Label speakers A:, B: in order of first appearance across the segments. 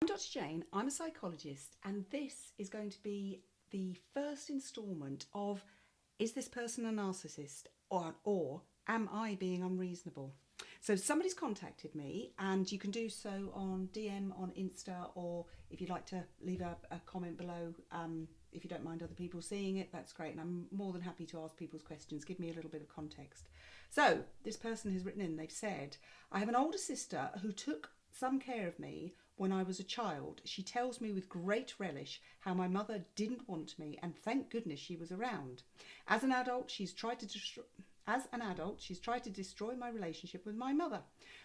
A: I'm Dr. Jane, I'm a psychologist, and this is going to be the first instalment of Is This Person a Narcissist or Am I Being Unreasonable? So somebody's contacted me, and you can do so on DM on Insta, or if you'd like to leave a comment below, if you don't mind other people seeing it, that's great. And I'm more than happy to ask people's questions. Give me a little bit of context. So this person has written in, they've said, I have an older sister who took some care of me when I was a child. She tells me with great relish how my mother didn't want me, and thank goodness she was around. As an adult, she's tried to destroy my relationship with my mother.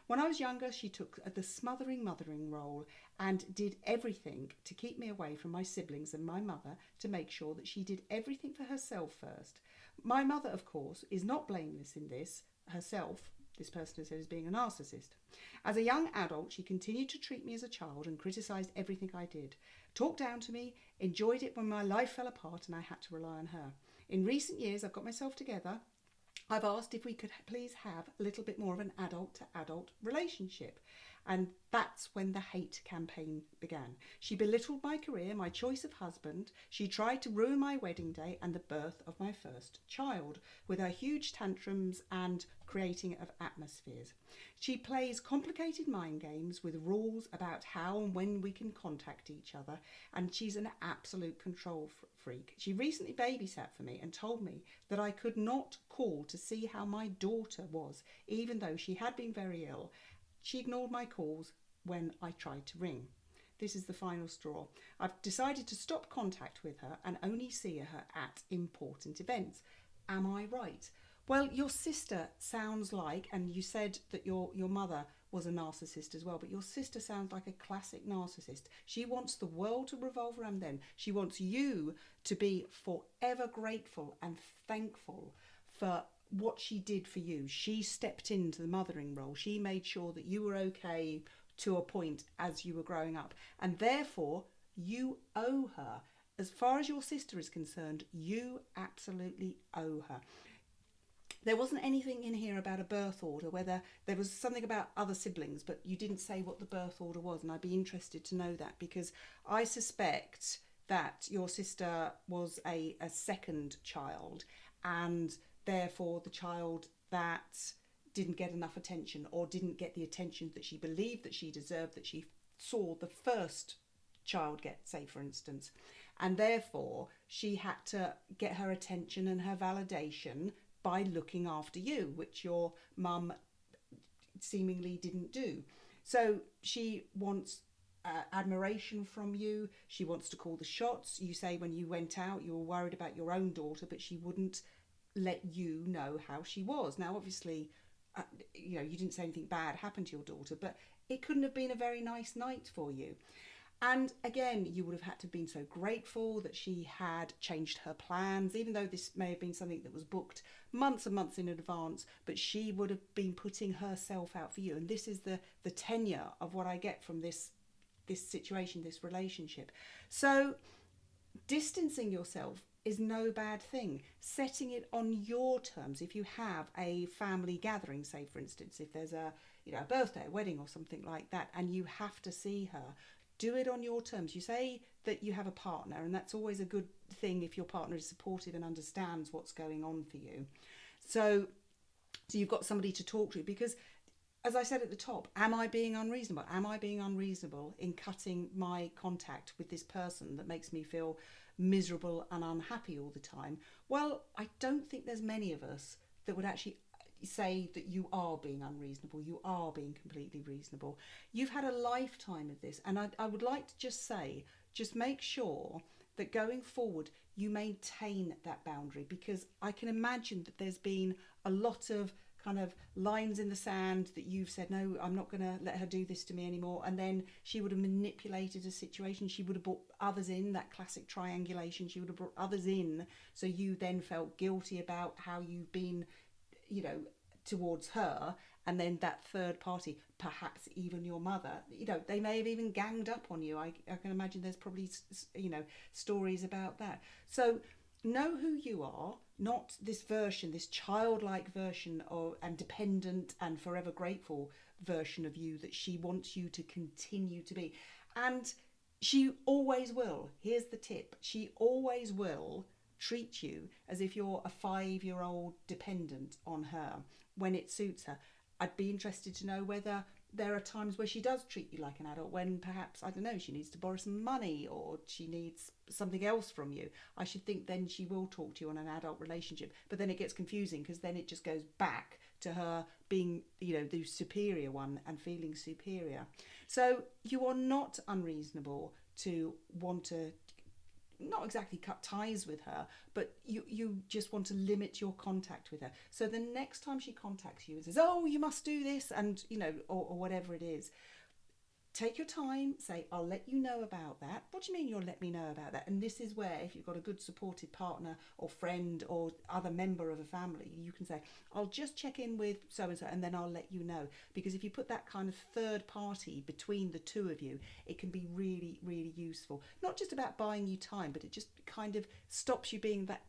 A: When I was younger, she took the smothering mothering role and did everything to keep me away from my siblings and my mother, to make sure that she did everything for herself first. My mother, of course, is not blameless in this herself. This person has said is being a narcissist. As a young adult, she continued to treat me as a child and criticised everything I did, talked down to me, enjoyed it when my life fell apart and I had to rely on her. In recent years, I've got myself together. I've asked if we could please have a little bit more of an adult to adult relationship. And that's when the hate campaign began. She belittled my career, my choice of husband. She tried to ruin my wedding day and the birth of my first child with her huge tantrums and creating of atmospheres. She plays complicated mind games with rules about how and when we can contact each other, and she's an absolute control freak. She recently babysat for me and told me that I could not call to see how my daughter was, even though she had been very ill. She ignored my calls when I tried to ring. This is the final straw. I've decided to stop contact with her and only see her at important events. Am I right? Well, your sister sounds like, and you said that your mother was a narcissist as well, but your sister sounds like a classic narcissist. She wants the world to revolve around them. She wants you to be forever grateful and thankful for what she did for you. She stepped into the mothering role. She made sure that you were okay to a point as you were growing up, and therefore you owe her. As far as your sister is concerned, you absolutely owe her. There wasn't anything in here about a birth order, whether there was something about other siblings, but you didn't say what the birth order was, and I'd be interested to know that, because I suspect that your sister was a second child, and therefore the child that didn't get enough attention, or didn't get the attention that she believed that she deserved, that she saw the first child get, say for instance, and therefore she had to get her attention and her validation by looking after you, which your mum seemingly didn't do. So she wants admiration from you. She wants to call the shots. You say when you went out you were worried about your own daughter, but she wouldn't let you know how she was. Now obviously you didn't say anything bad happened to your daughter, but it couldn't have been a very nice night for you. And again, you would have had to have been so grateful that she had changed her plans, even though this may have been something that was booked months and months in advance, but she would have been putting herself out for you. And this is the tenure of what I get from this situation, this relationship. So distancing yourself is no bad thing. Setting it on your terms. If you have a family gathering, say for instance, if there's a birthday, a wedding or something like that, and you have to see her, do it on your terms. You say that you have a partner, and that's always a good thing if your partner is supportive and understands what's going on for you. So you've got somebody to talk to, because as I said at the top, am I being unreasonable? Am I being unreasonable in cutting my contact with this person that makes me feel miserable and unhappy all the time? Well, I don't think there's many of us that would actually say that you are being unreasonable, you are being completely reasonable. You've had a lifetime of this, and I would like to just say, just make sure that going forward you maintain that boundary, because I can imagine that there's been a lot of kind of lines in the sand that you've said, no, I'm not going to let her do this to me anymore, and then she would have manipulated a situation. She would have brought others in, that classic triangulation. She would have brought others in, so you then felt guilty about how you've been towards her, and then that third party, perhaps even your mother, they may have even ganged up on you. I can imagine there's probably stories about that. So know who you are, not this version, this childlike version of and dependent and forever grateful version of you that she wants you to continue to be. And she always will. Here's the tip: she always will treat you as if you're a 5-year-old dependent on her when it suits her. I'd be interested to know whether there are times where she does treat you like an adult, when perhaps, I don't know, she needs to borrow some money or she needs something else from you. I should think then she will talk to you on an adult relationship. But then it gets confusing, because then it just goes back to her being, the superior one and feeling superior. So you are not unreasonable to want to not exactly cut ties with her, but you just want to limit your contact with her. So the next time she contacts you and says, oh, you must do this, and or whatever it is, take your time, say, I'll let you know about that. What do you mean you'll let me know about that? And this is where, if you've got a good supportive partner or friend or other member of a family, you can say, I'll just check in with so and so, and then I'll let you know. Because if you put that kind of third party between the two of you, it can be really, really useful. Not just about buying you time, but it just kind of stops you being that,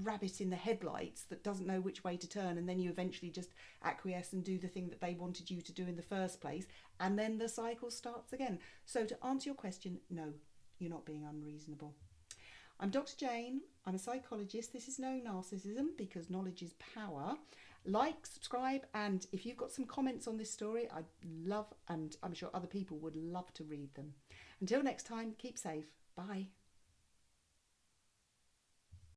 A: rabbit in the headlights that doesn't know which way to turn, and then you eventually just acquiesce and do the thing that they wanted you to do in the first place, and then the cycle starts again. So to answer your question, no, you're not being unreasonable. I'm Dr. Jane. I'm a psychologist. This is No Narcissism, because knowledge is power. Like, subscribe, and if you've got some comments on this story, I'd love, and I'm sure other people would love to read them. Until next time, keep safe. Bye.